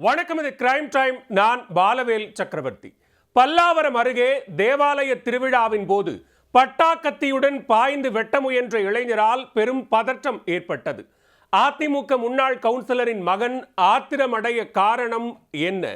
வணக்கம், இது crime time. நான் பாலவேல் சக்கரவர்த்தி. பல்லாவரம் அருகே தேவாலய திருவிழாவின் போது பட்டாக்கத்தியுடன் பாய்ந்து வெட்ட முயன்ற இளைஞரால் பெரும் பதற்றம் ஏற்பட்டது. அதிமுக முன்னாள் கவுன்சிலரின் மகன் ஆத்திரமடைய காரணம் என்ன?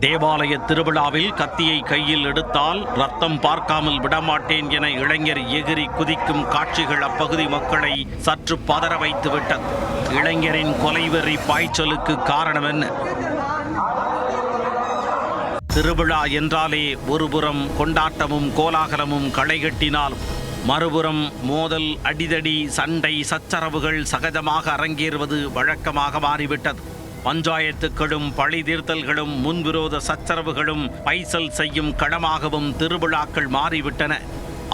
தேவாலய திருவிழாவில் கத்தியை கையில் எடுத்தால் ரத்தம் பார்க்காமல் விடமாட்டேன் என இளைஞர் எகிரி குதிக்கும் காட்சிகள் அப்பகுதி மக்களை சற்று பதற வைத்து விட்டது. இளைஞரின் கொலைவெறி பாய்ச்சலுக்கு காரணம் என்ன? திருவிழா என்றாலே ஒருபுறம் கொண்டாட்டமும் கோலாகலமும் களைகட்டினாலும் மறுபுறம் மோதல், அடிதடி, சண்டை, சச்சரவுகள் சகஜமாக அரங்கேறுவது வழக்கமாக மாறிவிட்டது. பஞ்சாயத்துக்களும் பழி தீர்த்தல்களும் முன்விரோத சச்சரவுகளும் பைசல் செய்யும் களமாகவும் திருவிழாக்கள் மாறிவிட்டன.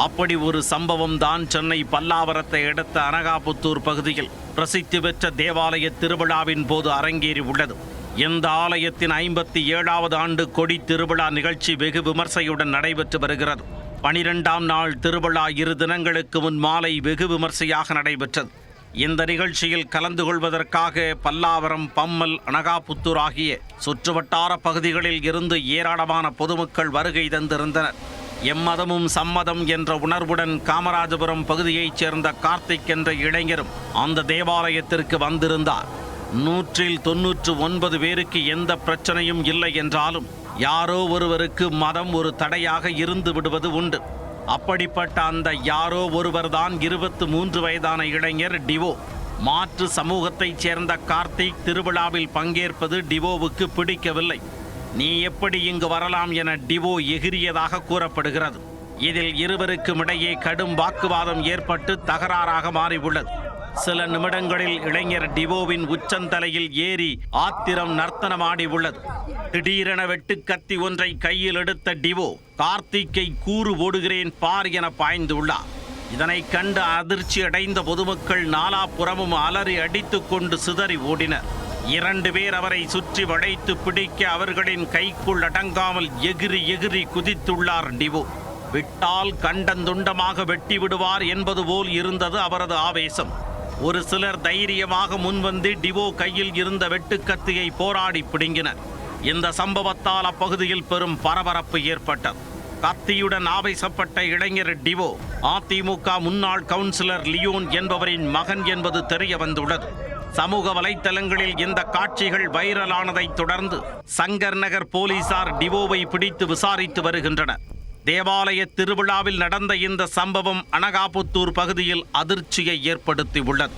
அப்படி ஒரு சம்பவம் தான் சென்னை பல்லாவரத்தை அடுத்த அனகாபுத்தூர் பகுதியில் பிரசித்தி பெற்ற தேவாலய திருவிழாவின் போது அரங்கேறி உள்ளது. இந்த ஆலயத்தின் 57வது ஆண்டு கொடி திருவிழா நிகழ்ச்சி வெகு விமர்சையுடன் நடைபெற்று வருகிறது. 12ஆம் நாள் திருவிழா 2 தினங்களுக்கு முன் மாலை வெகு விமர்சையாக நடைபெற்றது. இந்த நிகழ்ச்சியில் கலந்து கொள்வதற்காக பல்லாவரம், பம்மல், அனகாபுத்தூர் ஆகிய சுற்றுவட்டார பகுதிகளில் இருந்து ஏராளமான பொதுமக்கள் வருகை தந்திருந்தனர். எம்மதமும் சம்மதம் என்ற உணர்வுடன் காமராஜபுரம் பகுதியைச் சேர்ந்த கார்த்திக் என்ற இளைஞரும் அந்த தேவாலயத்திற்கு வந்திருந்தார். 199 பேருக்கு எந்த பிரச்சனையும் இல்லை என்றாலும் யாரோ ஒருவருக்கு மதம் ஒரு தடையாக இருந்து விடுவது உண்டு. அப்படிப்பட்ட அந்த யாரோ ஒருவர்தான் 23 வயதான இளைஞர் டிவோ. மாற்று சமூகத்தைச் சேர்ந்த கார்த்திக் திருவிழாவில் பங்கேற்பது டிவோவுக்கு பிடிக்கவில்லை. நீ எப்படி இங்கு வரலாம் என டிவோ எகிரியதாக கூறப்படுகிறது. இதில் இருவருக்கும் இடையே கடும் வாக்குவாதம் ஏற்பட்டு தகராறாக மாறியுள்ளது. சில நிமிடங்களில் இளைஞர் டிவோவின் உச்சந்தலையில் ஏறி ஆத்திரம் நர்த்தனமாடி உள்ளது. திடீரென வெட்டுக்கத்தி ஒன்றை கையில் எடுத்த டிவோ கார்த்திக்கை கூறு ஓடுகிறேன் பார் என பாய்ந்து உள்ளார். இதனை கண்டு அதிர்ச்சி அடைந்த பொதுமக்கள் நாலாபுறமும் அலறி அடித்துக் கொண்டு சிதறி ஓடினர். 2 பேர் அவரை சுற்றி வளைத்து பிடிக்க அவர்களின் கைக்குள் அடங்காமல் எகிரி குதித்துள்ளார் டிவோ. விட்டால் கண்டந்துண்டமாக வெட்டி விடுவார் என்பது போல் இருந்தது அவரது ஆவேசம். ஒரு சிலர் தைரியமாக முன்வந்து டிவோ கையில் இருந்த வெட்டுக்கத்தியை போராடி பிடுங்கினர். இந்த சம்பவத்தால் அப்பகுதியில் பெரும் பரபரப்பு ஏற்பட்டது. கத்தியுடன் ஆவேசப்பட்ட இளைஞர் டிவோ அதிமுக முன்னாள் கவுன்சிலர் லியோன் என்பவரின் மகன் என்பது தெரிய வந்துள்ளது. சமூக வலைத்தளங்களில் இந்த காட்சிகள் வைரலானதை தொடர்ந்து சங்கர் நகர் போலீசார் டிவோவை பிடித்து விசாரித்து வருகின்றனர். தேவாலய திருவிழாவில் நடந்த இந்த சம்பவம் அனகாபுத்தூர் பகுதியில் அதிர்ச்சியை ஏற்படுத்தியுள்ளது.